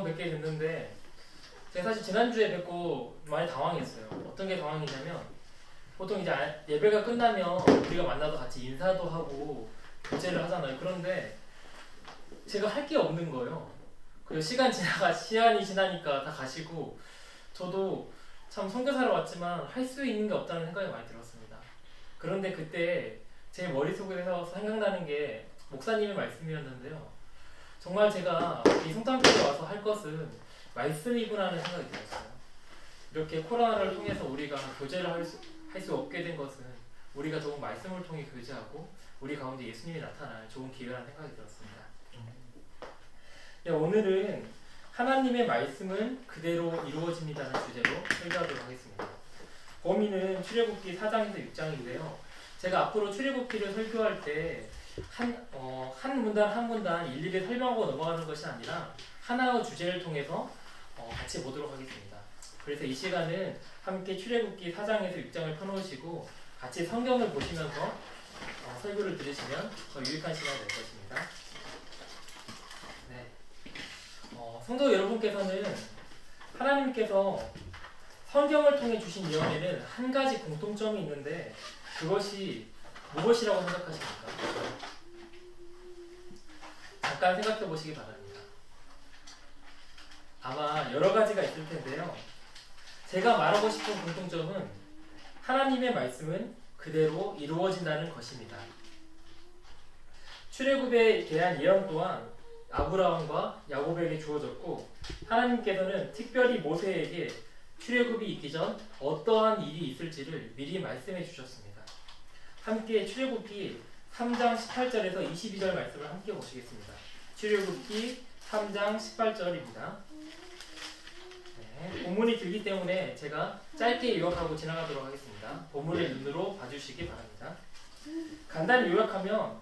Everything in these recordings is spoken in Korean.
처음 뵙게 됐는데 제가 사실 지난주에 뵙고 많이 당황했어요. 어떤 게 당황이냐면 보통 이제 예배가 끝나면 우리가 만나서 같이 인사도 하고 교제를 하잖아요. 그런데 제가 할 게 없는 거예요. 그리고 시간이 지나니까 다 가시고 저도 참 선교사로 왔지만 할 수 있는 게 없다는 생각이 많이 들었습니다. 그런데 그때 제 머릿속에서 생각나는 게 목사님의 말씀이었는데요. 정말 제가 이 성탄교회 와서 할 것은 말씀이구나 하는 생각이 들었어요. 이렇게 코로나를 통해서 우리가 교제를 할 수 없게 된 것은 우리가 좋은 말씀을 통해 교제하고 우리 가운데 예수님이 나타날 좋은 기회라는 생각이 들었습니다. 네, 오늘은 하나님의 말씀은 그대로 이루어집니다는 주제로 설교하도록 하겠습니다. 범위는 출애굽기 4장에서 6장인데요. 제가 앞으로 출애굽기를 설교할 때 한 문단 한 문단 일일이 설명하고 넘어가는 것이 아니라 하나의 주제를 통해서 같이 보도록 하겠습니다. 그래서 이 시간은 함께 출애굽기 4장에서 6장을 펴놓으시고 같이 성경을 보시면서 설교를 들으시면 더 유익한 시간이 될 것입니다. 네. 성도 여러분께서는 하나님께서 성경을 통해 주신 예언에는 한 가지 공통점이 있는데 그것이 무엇이라고 생각하십니까? 잠깐 생각해 보시기 바랍니다. 아마 여러 가지가 있을 텐데요. 제가 말하고 싶은 공통점은 하나님의 말씀은 그대로 이루어진다는 것입니다. 출애굽에 대한 예언 또한 아브라함과 야곱에게 주어졌고 하나님께서는 특별히 모세에게 출애굽이 있기 전 어떠한 일이 있을지를 미리 말씀해 주셨습니다. 함께 출애굽기 3장 18절에서 22절 말씀을 함께 보시겠습니다. 출애굽기 3장 18절입니다. 네, 본문이 길기 때문에 제가 짧게 요약하고 지나가도록 하겠습니다. 본문의 눈으로 봐주시기 바랍니다. 간단히 요약하면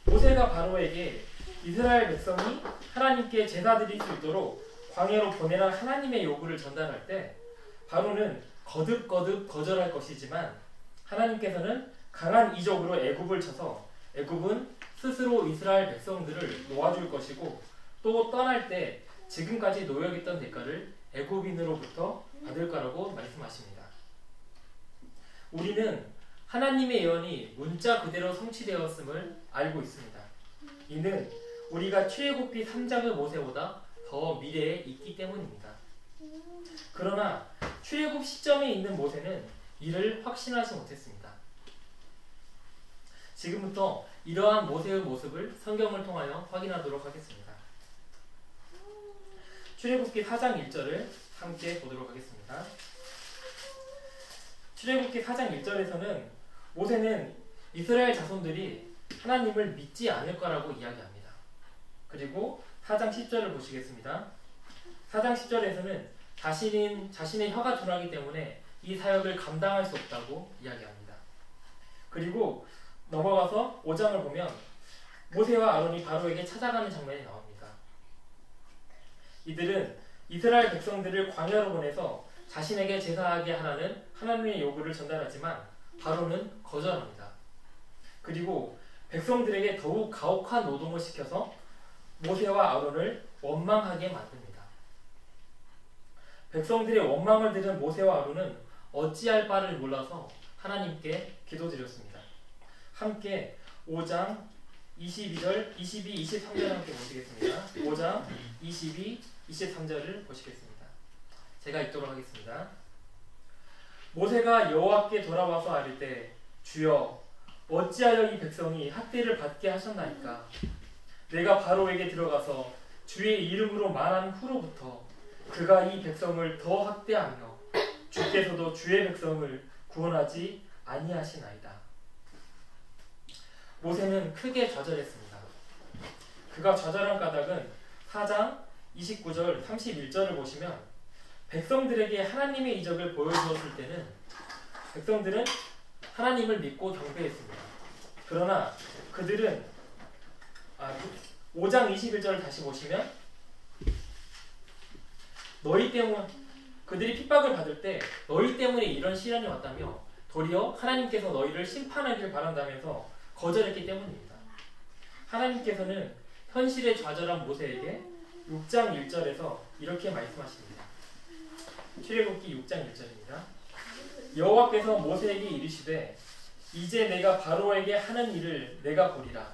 모세가 바로에게 이스라엘 백성이 하나님께 제사 드릴 수 있도록 광야로 보내라 하나님의 요구를 전달할 때 바로는 거듭거듭 거절할 것이지만 하나님께서는 강한 이적으로 애굽을 쳐서 애굽은 스스로 이스라엘 백성들을 놓아줄 것이고 또 떠날 때 지금까지 노역했던 대가를 애굽인으로부터 받을 거라고 말씀하십니다. 우리는 하나님의 예언이 문자 그대로 성취되었음을 알고 있습니다. 이는 우리가 출애굽기 3장의 모세보다 더 미래에 있기 때문입니다. 그러나 출애굽 시점에 있는 모세는 이를 확신하지 못했습니다. 지금부터 이러한 모세의 모습을 성경을 통하여 확인하도록 하겠습니다. 출애굽기 4장 1절을 함께 보도록 하겠습니다. 출애굽기 4장 1절에서는 모세는 이스라엘 자손들이 하나님을 믿지 않을 거라고 이야기합니다. 그리고 4장 10절을 보시겠습니다. 4장 10절에서는 자신의 혀가 둔하기 때문에 이 사역을 감당할 수 없다고 이야기합니다. 그리고 넘어가서 5장을 보면 모세와 아론이 바로에게 찾아가는 장면이 나옵니다. 이들은 이스라엘 백성들을 광야로 보내서 자신에게 제사하게 하라는 하나님의 요구를 전달하지만 바로는 거절합니다. 그리고 백성들에게 더욱 가혹한 노동을 시켜서 모세와 아론을 원망하게 만듭니다. 백성들의 원망을 들은 모세와 아론은 어찌할 바를 몰라서 하나님께 기도드렸습니다. 함께 5장 22절, 22, 23절 함께 보시겠습니다. 5장 22, 23절을 보시겠습니다. 제가 읽도록 하겠습니다. 모세가 여호와께 돌아와서 아뢰 때 주여 어찌하여 이 백성이 학대를 받게 하셨나이까? 내가 바로에게 들어가서 주의 이름으로 말한 후로부터 그가 이 백성을 더 학대하며 주께서도 주의 백성을 구원하지 아니하시나이다. 모세는 크게 좌절했습니다. 그가 좌절한 까닭은 4장 29절 31절을 보시면 백성들에게 하나님의 이적을 보여주었을 때는 백성들은 하나님을 믿고 경배했습니다. 그러나 그들은 5장 21절을 다시 보시면 그들이 핍박을 받을 때 너희 때문에 이런 시련이 왔다며 도리어 하나님께서 너희를 심판하기를 바란다면서 거절했기 때문입니다. 하나님께서는 현실에 좌절한 모세에게 6장 1절에서 이렇게 말씀하십니다. 출애굽기 6장 1절입니다. 여호와께서 모세에게 이르시되 이제 내가 바로에게 하는 일을 내가 보리라.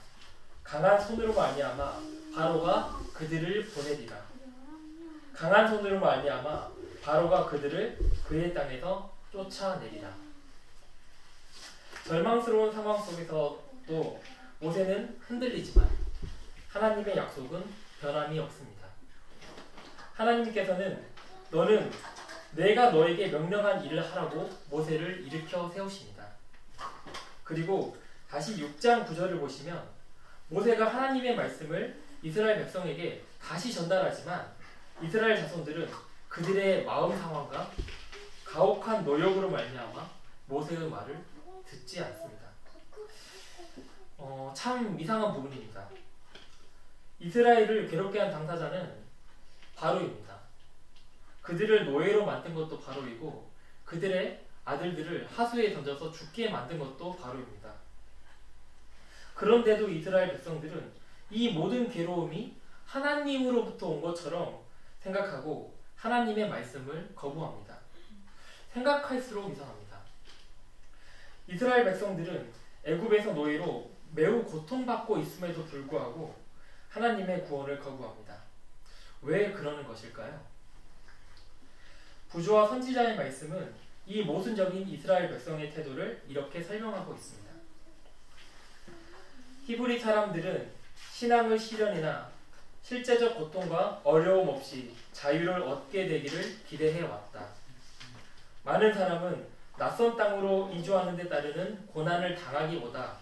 강한 손으로 말미암아 바로가 그들을 보내리라. 강한 손으로 말미암아 바로가 그들을 그의 땅에서 쫓아내리라. 절망스러운 상황 속에서도 모세는 흔들리지만 하나님의 약속은 변함이 없습니다. 하나님께서는 너는 내가 너에게 명령한 일을 하라고 모세를 일으켜 세우십니다. 그리고 다시 6장 9절을 보시면 모세가 하나님의 말씀을 이스라엘 백성에게 다시 전달하지만 이스라엘 자손들은 그들의 마음 상황과 가혹한 노력으로 말미암아 모세의 말을 듣지 않습니다. 참 이상한 부분입니다. 이스라엘을 괴롭게 한 당사자는 바로입니다. 그들을 노예로 만든 것도 바로이고 그들의 아들들을 하수에 던져서 죽게 만든 것도 바로입니다. 그런데도 이스라엘 백성들은 이 모든 괴로움이 하나님으로부터 온 것처럼 생각하고 하나님의 말씀을 거부합니다. 생각할수록 이상합니다. 이스라엘 백성들은 애굽에서 노예로 매우 고통받고 있음에도 불구하고 하나님의 구원을 거부합니다. 왜 그러는 것일까요? 부조와 선지자의 말씀은 이 모순적인 이스라엘 백성의 태도를 이렇게 설명하고 있습니다. 히브리 사람들은 신앙의 시련이나 실제적 고통과 어려움 없이 자유를 얻게 되기를 기대해 왔다. 많은 사람은 낯선 땅으로 이주하는 데 따르는 고난을 당하기보다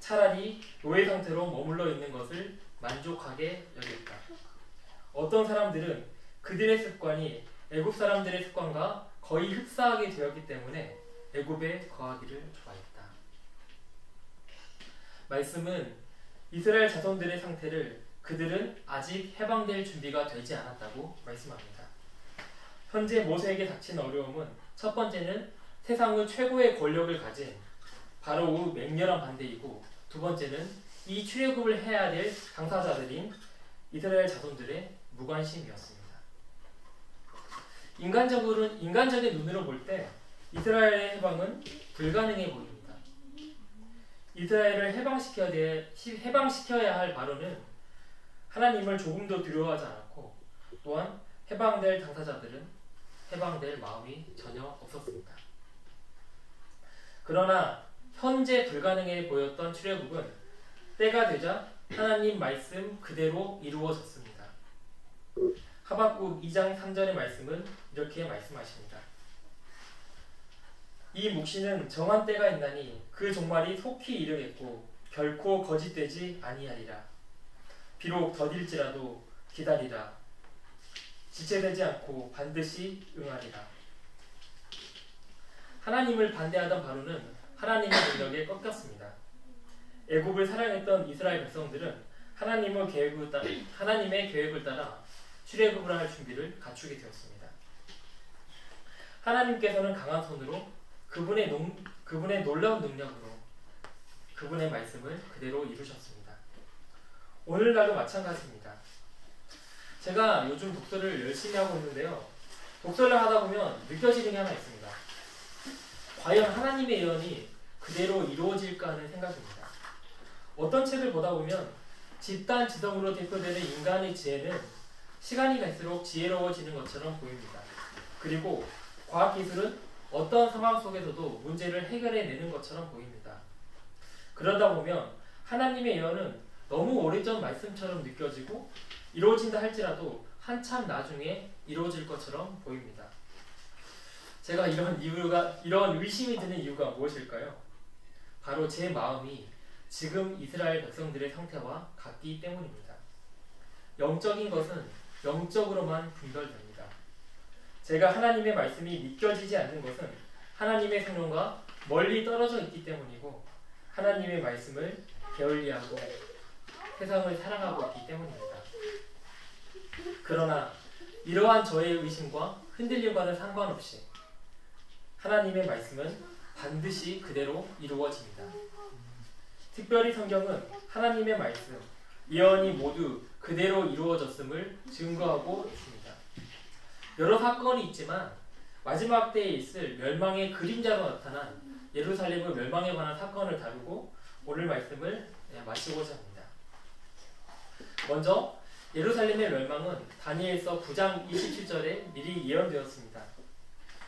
차라리 노예 상태로 머물러 있는 것을 만족하게 여겼다. 어떤 사람들은 그들의 습관이 애굽 사람들의 습관과 거의 흡사하게 되었기 때문에 애굽에 거하기를 좋아했다. 말씀은 이스라엘 자손들의 상태를 그들은 아직 해방될 준비가 되지 않았다고 말씀합니다. 현재 모세에게 닥친 어려움은 첫 번째는 세상의 최고의 권력을 가진 바로의 맹렬한 반대이고 두 번째는 이 출애굽을 해야 될 당사자들인 이스라엘 자손들의 무관심이었습니다. 인간적인 눈으로 볼 때 이스라엘의 해방은 불가능해 보입니다. 이스라엘을 해방시켜야 할 바로는 하나님을 조금도 두려워하지 않았고 또한 해방될 당사자들은 해방될 마음이 전혀 없었습니다. 그러나 현재 불가능해 보였던 출애굽은 때가 되자 하나님 말씀 그대로 이루어졌습니다. 하박국 2장 3절의 말씀은 이렇게 말씀하십니다. 이 묵시는 정한 때가 있나니 그 종말이 속히 이르겠고 결코 거짓되지 아니하리라. 비록 더딜지라도 기다리라. 지체되지 않고 반드시 응하리라. 하나님을 반대하던 바로는 하나님의 능력에 꺾였습니다. 애굽을 사랑했던 이스라엘 백성들은 하나님의 계획을 따라 출애굽을 할 준비를 갖추게 되었습니다. 하나님께서는 강한 손으로 그분의 놀라운 능력으로 그분의 말씀을 그대로 이루셨습니다. 오늘날도 마찬가지입니다. 제가 요즘 독서를 열심히 하고 있는데요. 독서를 하다 보면 느껴지는 게 하나 있습니다. 과연 하나님의 예언이 그대로 이루어질까 하는 생각입니다. 어떤 책을 보다 보면 집단 지성으로 대표되는 인간의 지혜는 시간이 갈수록 지혜로워지는 것처럼 보입니다. 그리고 과학기술은 어떤 상황 속에서도 문제를 해결해내는 것처럼 보입니다. 그러다 보면 하나님의 예언은 너무 오래전 말씀처럼 느껴지고 이루어진다 할지라도 한참 나중에 이루어질 것처럼 보입니다. 제가 이런 의심이 드는 이유가 무엇일까요? 바로 제 마음이 지금 이스라엘 백성들의 상태와 같기 때문입니다. 영적인 것은 영적으로만 분별됩니다. 제가 하나님의 말씀이 믿겨지지 않는 것은 하나님의 생명과 멀리 떨어져 있기 때문이고 하나님의 말씀을 게을리하고 세상을 사랑하고 있기 때문입니다. 그러나 이러한 저의 의심과 흔들림과는 상관없이 하나님의 말씀은 반드시 그대로 이루어집니다. 특별히 성경은 하나님의 말씀, 예언이 모두 그대로 이루어졌음을 증거하고 있습니다. 여러 사건이 있지만 마지막 때에 있을 멸망의 그림자로 나타난 예루살렘의 멸망에 관한 사건을 다루고 오늘 말씀을 마치고자 합니다. 먼저 예루살렘의 멸망은 다니엘서 9장 27절에 미리 예언되었습니다.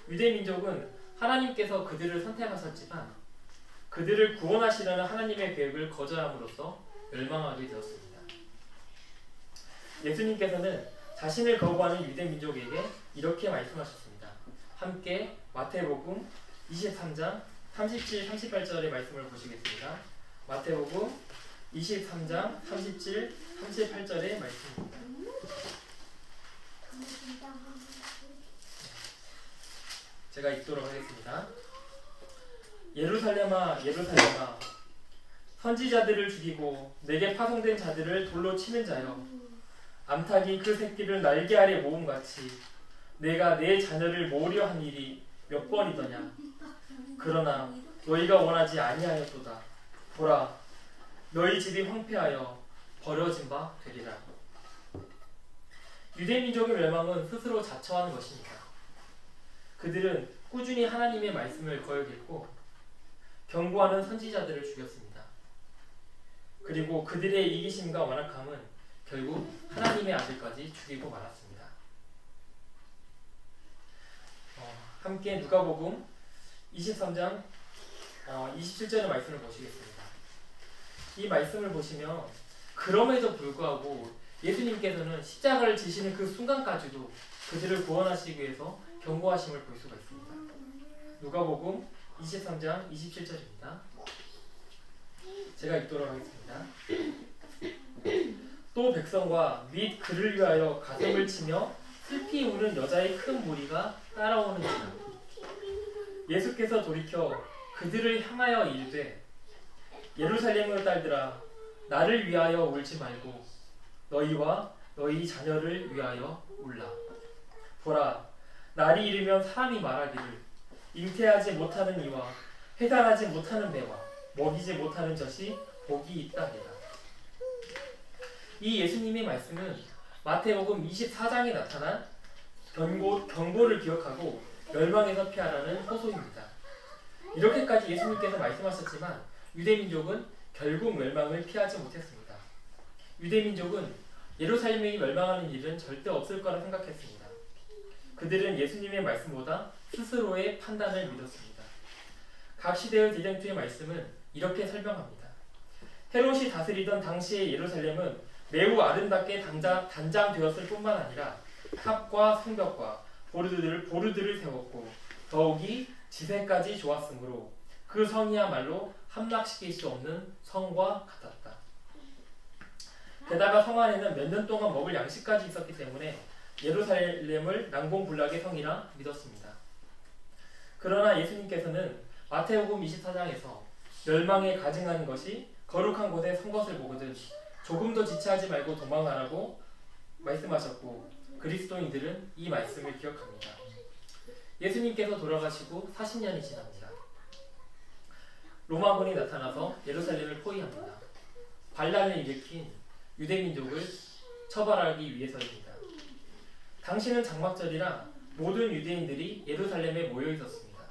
유대 민족은 하나님께서 그들을 선택하셨지만 그들을 구원하시려는 하나님의 계획을 거절함으로써 멸망하게 되었습니다. 예수님께서는 자신을 거부하는 유대 민족에게 이렇게 말씀하셨습니다. 함께 마태복음 23장 37, 38절의 말씀을 보시겠습니다. 마태복음 23장 37, 38절의 말씀입니다. 제가 읽도록 하겠습니다. 예루살렘아 예루살렘아 선지자들을 죽이고 내게 파송된 자들을 돌로 치는 자여 암탉이 그 새끼를 날개 아래 모음같이 내가 내 자녀를 모으려 한 일이 몇 번이더냐. 그러나 너희가 원하지 아니하였도다. 보라 너희 집이 황폐하여 버려진 바 되리라. 유대민족의 멸망은 스스로 자처한 것입니다. 그들은 꾸준히 하나님의 말씀을 거역했고 경고하는 선지자들을 죽였습니다. 그리고 그들의 이기심과 완악함은 결국 하나님의 아들까지 죽이고 말았습니다. 함께 누가복음 23장 27절의 말씀을 보시겠습니다. 이 말씀을 보시면 그럼에도 불구하고 예수님께서는 십자가를 지시는 그 순간까지도 그들을 구원하시기 위해서 경고하심을 볼 수가 있습니다. 누가복음 23장 27절입니다. 제가 읽도록 하겠습니다. 또 백성과 및 그를 위하여 가슴을 치며 슬피 우는 여자의 큰 무리가 따라오는지라. 예수께서 돌이켜 그들을 향하여 이르되 예루살렘의 딸들아 나를 위하여 울지 말고 너희와 너희 자녀를 위하여 울라. 보라 날이 이르면 사람이 말하기를 잉태하지 못하는 이와 해산하지 못하는 배와 먹이지 못하는 젖이 복이 있다니라. 이 예수님의 말씀은 마태복음 24장에 나타난 경고를 기억하고 멸망에서 피하라는 호소입니다. 이렇게까지 예수님께서 말씀하셨지만 유대민족은 결국 멸망을 피하지 못했습니다. 유대민족은 예루살렘이 멸망하는 일은 절대 없을 거라 생각했습니다. 그들은 예수님의 말씀보다 스스로의 판단을 믿었습니다. 각 시대의 대쟁투의 말씀은 이렇게 설명합니다. 헤롯이 다스리던 당시의 예루살렘은 매우 아름답게 단장되었을 뿐만 아니라 탑과 성벽과 보르들을 세웠고 더욱이 지세까지 좋았으므로 그 성이야말로 함락시킬 수 없는 성과 같았다. 게다가 성 안에는 몇 년 동안 먹을 양식까지 있었기 때문에 예루살렘을 난공불락의 성이라 믿었습니다. 그러나 예수님께서는 마태복음 24장에서 멸망에 가증하는 것이 거룩한 곳에 선 것을 보거든 조금도 지체하지 말고 도망하라고 말씀하셨고 그리스도인들은 이 말씀을 기억합니다. 예수님께서 돌아가시고 40년이 지납니다. 로마군이 나타나서 예루살렘을 포위합니다. 반란을 일으킨 유대민족을 처벌하기 위해서입니다. 당시는 장막절이라 모든 유대인들이 예루살렘에 모여 있었습니다.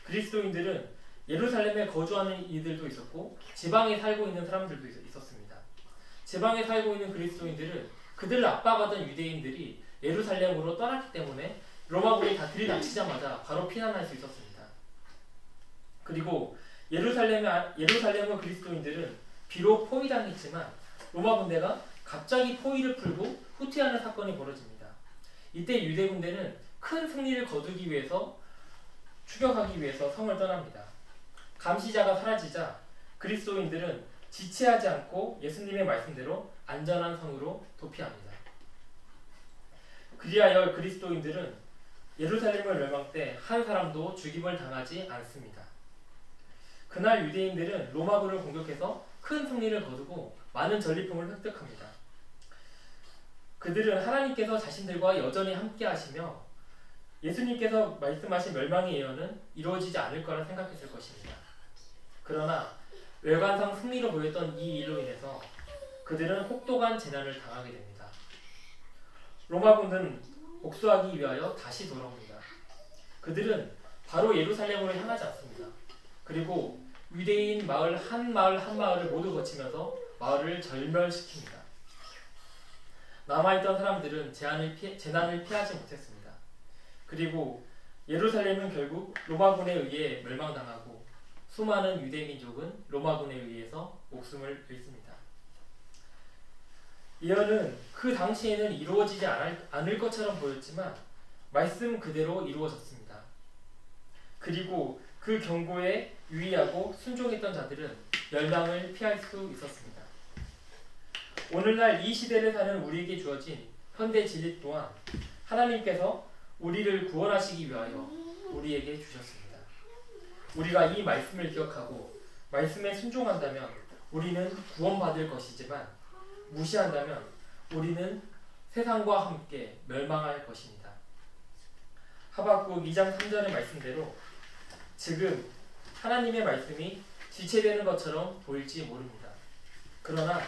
그리스도인들은 예루살렘에 거주하는 이들도 있었고 지방에 살고 있는 사람들도 있었습니다. 지방에 살고 있는 그리스도인들은 그들을 압박하던 유대인들이 예루살렘으로 떠났기 때문에 로마군이 다 들이닥치자마자 바로 피난할 수 있었습니다. 그리고 예루살렘의 그리스도인들은 비록 포위당했지만 로마 군대가 갑자기 포위를 풀고 후퇴하는 사건이 벌어집니다. 이때 유대 군대는 큰 승리를 거두기 위해서 추격하기 위해서 성을 떠납니다. 감시자가 사라지자 그리스도인들은 지체하지 않고 예수님의 말씀대로 안전한 성으로 도피합니다. 그리하여 그리스도인들은 예루살렘의 멸망 때 한 사람도 죽임을 당하지 않습니다. 그날 유대인들은 로마군을 공격해서 큰 승리를 거두고 많은 전리품을 획득합니다. 그들은 하나님께서 자신들과 여전히 함께 하시며 예수님께서 말씀하신 멸망의 예언은 이루어지지 않을 거라 생각했을 것입니다. 그러나 외관상 승리로 보였던 이 일로 인해서 그들은 혹독한 재난을 당하게 됩니다. 로마군은 복수하기 위하여 다시 돌아옵니다. 그들은 바로 예루살렘으로 향하지 않습니다. 그리고 유대인 마을 한 마을을 모두 거치면서 마을을 절멸시킵니다. 남아있던 사람들은 재난을 피하지 못했습니다. 그리고 예루살렘은 결국 로마군에 의해 멸망당하고 수많은 유대 민족은 로마군에 의해서 목숨을 잃습니다. 예언은 그 당시에는 이루어지지 않을 것처럼 보였지만 말씀 그대로 이루어졌습니다. 그리고 그 경고에 유의하고 순종했던 자들은 멸망을 피할 수 있었습니다. 오늘날 이 시대를 사는 우리에게 주어진 현대 진리 또한 하나님께서 우리를 구원하시기 위하여 우리에게 주셨습니다. 우리가 이 말씀을 기억하고 말씀에 순종한다면 우리는 구원받을 것이지만 무시한다면 우리는 세상과 함께 멸망할 것입니다. 하박국 2장 3절의 말씀대로 지금 하나님의 말씀이 지체되는 것처럼 보일지 모릅니다. 그러나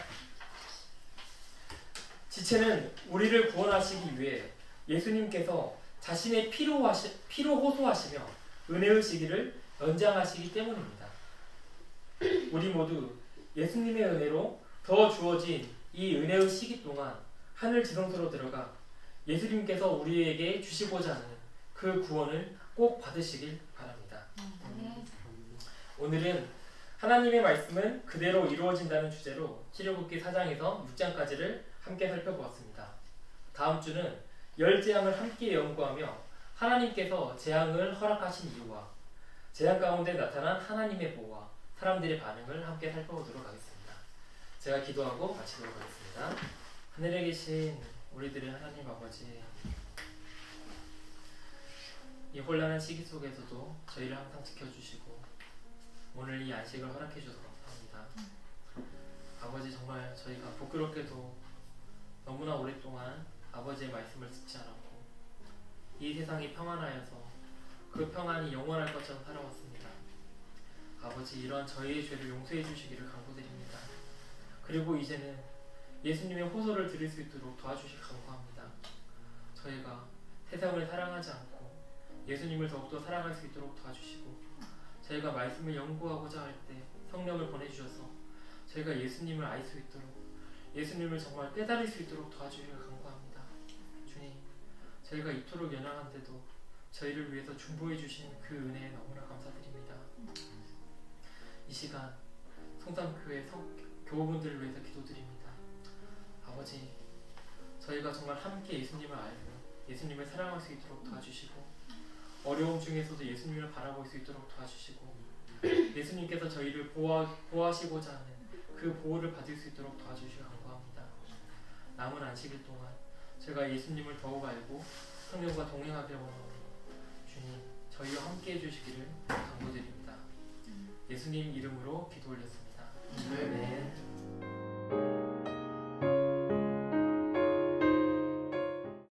지체는 우리를 구원하시기 위해 예수님께서 자신의 피로 호소하시며 은혜의 시기를 연장하시기 때문입니다. 우리 모두 예수님의 은혜로 더 주어진 이 은혜의 시기 동안 하늘 지성소로 들어가 예수님께서 우리에게 주시고자 하는 그 구원을 꼭 받으시길 바랍니다. 오늘은 하나님의 말씀은 그대로 이루어진다는 주제로 출애굽기 4장에서 6장까지를 함께 살펴보았습니다. 다음 주는 열 재앙을 함께 연구하며 하나님께서 재앙을 허락하신 이유와 재앙 가운데 나타난 하나님의 보호와 사람들의 반응을 함께 살펴보도록 하겠습니다. 제가 기도하고 마치도록 하겠습니다. 하늘에 계신 우리들의 하나님 아버지, 이 혼란한 시기 속에서도 저희를 항상 지켜주시고 오늘 이 안식을 허락해 주셔서 감사합니다. 아버지, 정말 저희가 부끄럽게도 너무나 오랫동안 아버지의 말씀을 듣지 않았고 이 세상이 평안하여서 그 평안이 영원할 것처럼 살아왔습니다. 아버지, 이런 저희의 죄를 용서해 주시기를 간구드립니다. 그리고 이제는 예수님의 호소를 들을 수 있도록 도와주시길 간구합니다. 저희가 세상을 사랑하지 않고 예수님을 더욱더 사랑할 수 있도록 도와주시고 저희가 말씀을 연구하고자 할 때 성령을 보내주셔서 저희가 예수님을 알 수 있도록 예수님을 정말 깨달을 수 있도록 도와주시길 간구합니다. 주님, 저희가 이토록 연약한데도 저희를 위해서 중보해 주신 그 은혜에 너무나 감사드립니다. 이 시간 성삼교회 교우분들을 위해서 기도드립니다. 아버지, 저희가 정말 함께 예수님을 알고 예수님을 사랑할 수 있도록 도와주시고 어려움 중에서도 예수님을 바라볼 수 있도록 도와주시고 예수님께서 저희를 보호하시고자 하는 그 보호를 받을 수 있도록 도와주시길 간구합니다. 남은 안식일 동안 제가 예수님을 더욱 알고 성령과 동행하기를 원하오니 주님, 저희와 함께 해주시기를 간구드립니다. 예수님 이름으로 기도 올렸습니다. 아멘.